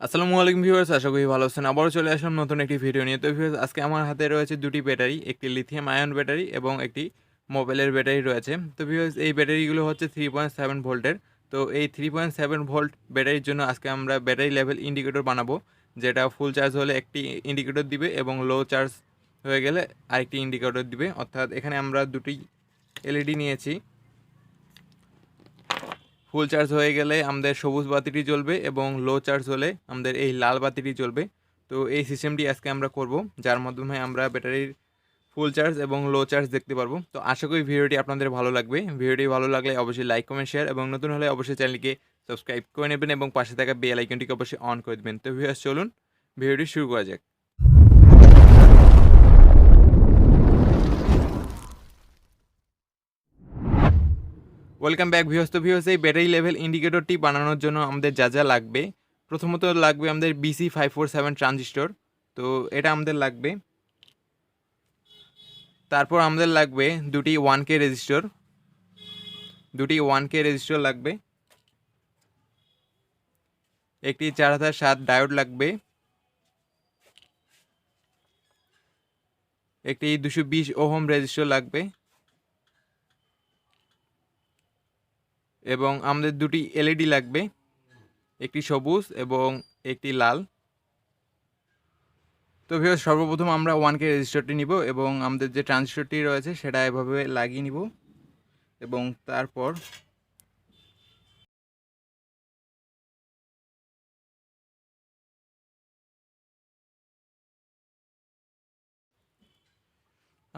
আসসালামু আলাইকুম ভিউয়ার্স, আশা করি ভালো আছেন। আবারও চলে আসলাম নতুন একটি ভিডিও নিয়ে। তো ভিউয়ার্স, আজকে আমার হাতে রয়েছে দুটি ব্যাটারি, একটি লিথিয়াম আয়ন ব্যাটারি এবং একটি মোবাইলের ব্যাটারি রয়েছে। তো ভিউয়ার্স, এই ব্যাটারিগুলো হচ্ছে 3.7 ভোল্টের। তো এই 3.7 ভোল্ট ব্যাটারির জন্য আজকে আমরা ব্যাটারি লেভেল ইন্ডিকেটর বানাবো, যেটা ফুল চার্জ হলে একটি ইন্ডিকেটর দিবে এবং লো চার্জ হয়ে গেলে আরেকটি ইন্ডিকেটর দিবে। অর্থাৎ এখানে আমরা দুটি এলইডি নিয়েছি। ফুল চার্জ হয়ে গেলে আমাদের সবুজ বাতিটি জ্বলবে এবং লো চার্জ হলে আমাদের এই লাল বাতিটি জ্বলবে। তো এই সিস্টেমটি আজকে আমরা করব, যার মাধ্যমে আমরা ব্যাটারির ফুল চার্জ এবং লো চার্জ দেখতে পারবো। তো আশা করি ভিডিওটি আপনাদের ভালো লাগবে। ভিডিওটি ভালো লাগলে অবশ্যই লাইক, কমেন্ট, শেয়ার এবং নতুন হলে অবশ্যই চ্যানেলকে সাবস্ক্রাইব করে নেবেন এবং পাশে থাকা বেল আইকনটিকে অবশ্যই অন করে দেবেন। তো ভিউয়ার্স, চলুন ভিডিওটি শুরু করা যাক। Welcome back viewers. তো ভিউয়ার্স, এই ব্যাটারি লেভেল ইন্ডিকেটরটি বানানোর জন্য আমাদের যা যা লাগবে, প্রথমত লাগবে আমাদের BC547 ট্রানজিস্টর। তো এটা আমাদের লাগবে। তারপর আমাদের লাগবে দুটি 1K রেজিস্টর, লাগবে। একটি 4007 ডায়োড লাগবে। একটি 220 ওহম রেজিস্টর লাগবে এবং আমাদের দুটি এলইডি লাগবে, একটি সবুজ এবং একটি লাল। তো ভিউয়ার্স, সর্বপ্রথম আমরা 1K রেজিস্টরটি নিব এবং আমাদের যে ট্রানজিস্টরটি রয়েছে সেটা এভাবে লাগিয়ে নিব এবং তারপর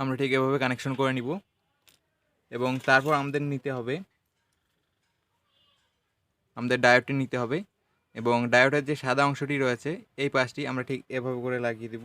আমরা ঠিক এভাবে কানেকশন করে নিব এবং তারপর আমাদের নিতে হবে, আমাদের ডায়োডটি নিতে হবে এবং ডায়োডের যে সাদা অংশটি রয়েছে এই পাশটি আমরা ঠিক এভাবে করে লাগিয়ে দেব।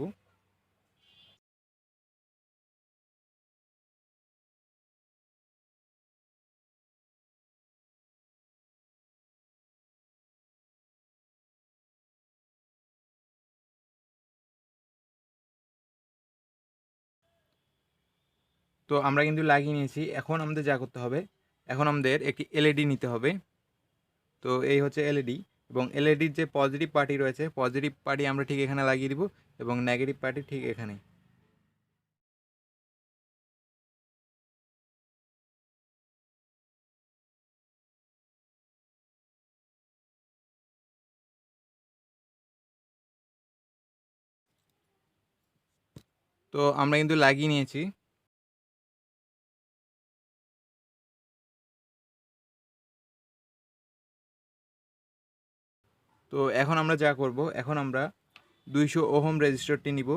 তো আমরা কিন্তু লাগিয়ে নিয়েছি। এখন আমাদের যা করতে হবে, এখন আমাদের একটি এলইডি নিতে হবে। তো এই হচ্ছে এলইডি এবং এলইডির যে পজিটিভ পার্টি রয়েছে, পজিটিভ পার্টি আমরা ঠিক এখানে লাগিয়ে দিব এবং নেগেটিভ পার্টি ঠিক এখানে। তো আমরা কিন্তু লাগিয়ে নিয়েছি। তো এখন আমরা যা করব, এখন আমরা 200 ওহম রেজিস্টরটি নিব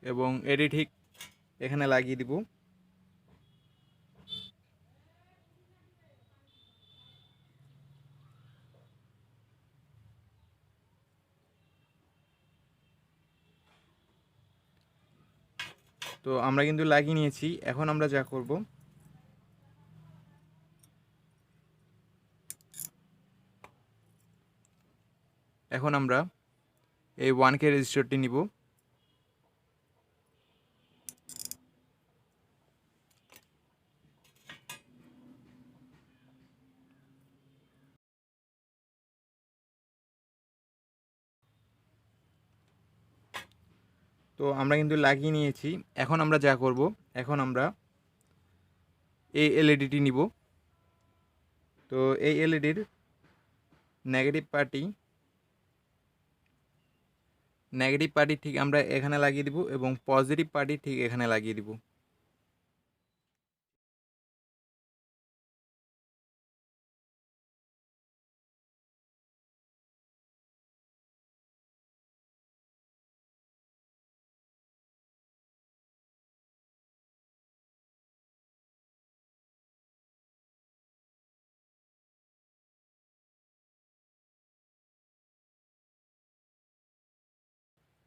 এবং এটি ঠিক এখানে লাগিয়ে দিব। তো আমরা কিন্তু লাগিয়ে নিয়েছি। এখন আমরা যা করব, এখন আমরা এই 1K রেজিস্টরটি নিব। তো আমরা কিন্তু লাগিয়ে নিয়েছি। এখন আমরা যা করব, এখন আমরা এই এলইডিটি নিব। তো এই এলইডির নেগেটিভ পার্টি ঠিক আমরা এখানে লাগিয়ে দিব এবং পজিটিভ পার্টি ঠিক এখানে লাগিয়ে দিব।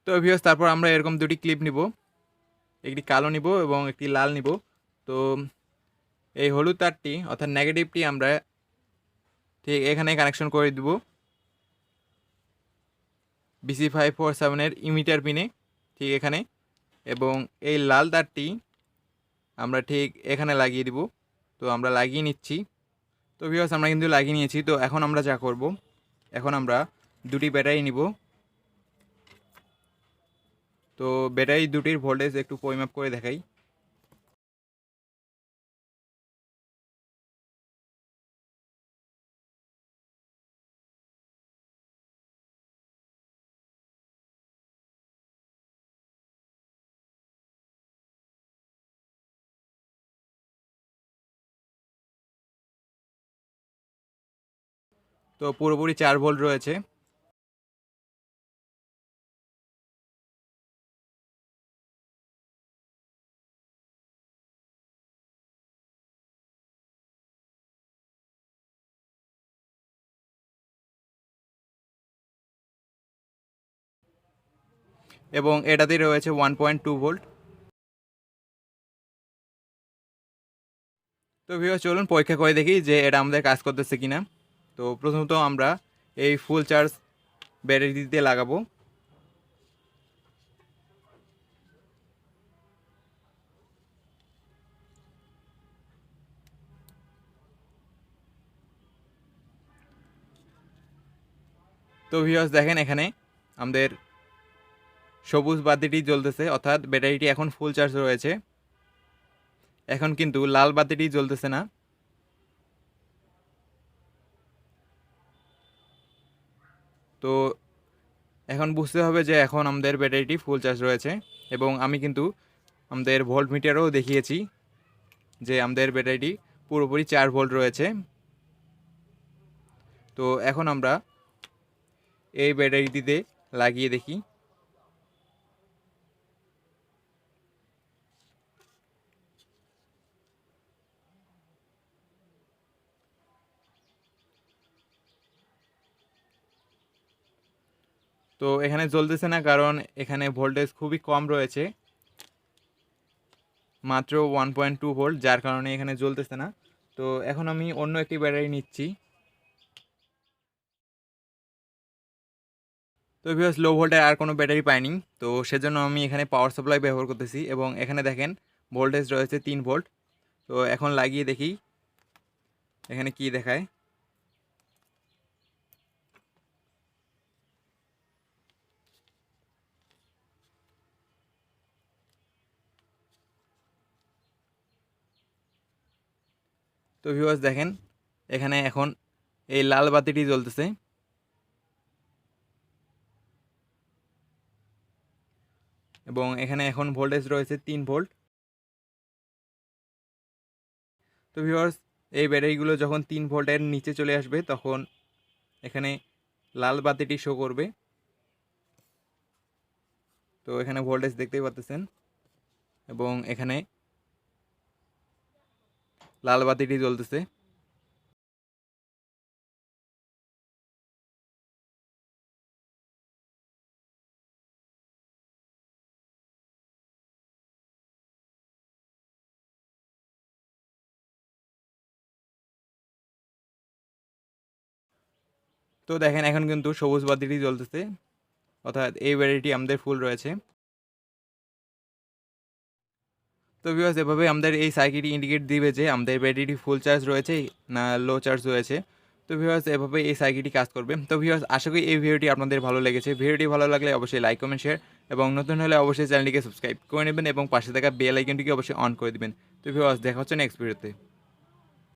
তো ভিউয়ার্স, তারপর আমরা এরকম দুটি ক্লিপ নিব, একটি কালো নিব এবং একটি লাল নিব। তো এই হলুদ তারটি অর্থাৎ নেগেটিভটি আমরা ঠিক এখানে কানেকশন করে দিব BC547 এর ইমিটার পিনে, ঠিক এখানে। এবং এই লাল তারটি আমরা ঠিক এখানে লাগিয়ে দিব। তো আমরা লাগিয়ে নিচ্ছি। তো ভিউয়ার্স আমরা কিন্তু লাগিয়ে নিয়েছি। তো এখন আমরা যা করব, এখন আমরা দুটি ব্যাটারি নিব। তো ব্যাটারি দুটির ভোল্টেজ একটু পরিমাপ করে দেখাই। তো পুরোপুরি 4 ভোল্ট রয়েছে। এবং এটাতেই রয়েছে 1.2 ভোল্ট। তো ভিউয়ার্স চলুন পরীক্ষা করে দেখি যে এটা আমাদের কাজ করতেছে কিনা। তো প্রথমত আমরা এই ফুল চার্জ ব্যাটারিতে লাগাবো। তো ভিউয়ার্স দেখেন এখানে আমাদের সবুজ বাতিটি জ্বলতেছে, অর্থাৎ ব্যাটারিটি এখন ফুল চার্জ রয়েছে। এখন কিন্তু লাল বাতিটি জ্বলতেছে না। তো এখন বুঝতে হবে যে এখন আমাদের ব্যাটারিটি ফুল চার্জ রয়েছে। এবং আমি কিন্তু আমাদের ভোল্ট মিটারও দেখিয়েছি যে আমাদের ব্যাটারিটি পুরোপুরি 4 ভোল্ট রয়েছে। তো এখন আমরা এই ব্যাটারিটিতে লাগিয়ে দেখি। তো এখানে জ্বলতেছে না, কারণ এখানে ভোল্টেজ খুবই কম রয়েছে, মাত্র 1.2 ভোল্ট, যার কারণে এখানে জ্বলতেছে না। তো এখন আমি অন্য একটি ব্যাটারি নিচ্ছি। তো ভিউয়ার্স লো ভোল্টের আর কোনো ব্যাটারি পাইনি, তো সেজন্য আমি এখানে পাওয়ার সাপ্লাই ব্যবহার করতেছি। এবং এখানে দেখেন ভোল্টেজ রয়েছে 3 ভোল্ট। তো এখন লাগিয়ে দেখি এখানে কি দেখায়। তো ভিউয়ার্স দেখেন এখানে এখন এই লাল বাতিটি জ্বলতেছে। এবং এখানে এখন ভোল্টেজ রয়েছে 3 ভোল্ট। তো ভিউয়ার্স এই ব্যাটারিগুলো যখন 3 ভোল্টের নিচে চলে আসবে তখন এখানে লাল বাতিটি শো করবে। তো এখানে ভোল্টেজ দেখতেই পাচ্ছেন এবং এখানে লাল বাতিটি জ্বলতেছে। তো দেখেন এখন কিন্তু সবুজ বাতিটি জ্বলতেছে, অর্থাৎ এই ব্যাটারিটি আমাদের ফুল রয়েছে। তো ভিউয়ার্স এভাবে আমাদের এই সার্কিটটি ইন্ডিকেট দিবে যে আমাদের ব্যাটারিটি ফুল চার্জ রয়েছে না লো চার্জ রয়েছে। তো ভিউয়ার্স এভাবে এই সার্কিটটি কাজ করবে। তো ভিউয়ার্স আশা করি এই ভিডিওটি আপনাদের ভালো লেগেছে। ভিডিওটি ভালো লাগলে অবশ্যই লাইক কমেন্ট শেয়ার এবং নতুন হলে অবশ্যই চ্যানেলটিকে সাবস্ক্রাইব করে নেবেন এবং পাশে থাকা বেল আইকনটিকে অবশ্যই অন করে দিবেন। তো ভিউয়ার্স দেখা হচ্ছে নেক্সট ভিডিওতে।